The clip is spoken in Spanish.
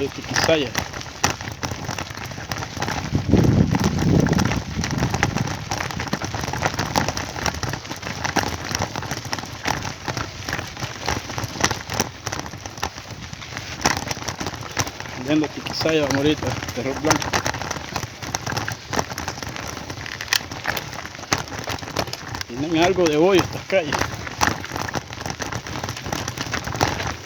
de Tiquisaya. Viendo Tiquisaya, vamos ahorita, terror blanco. Tienen algo de hoy estas calles.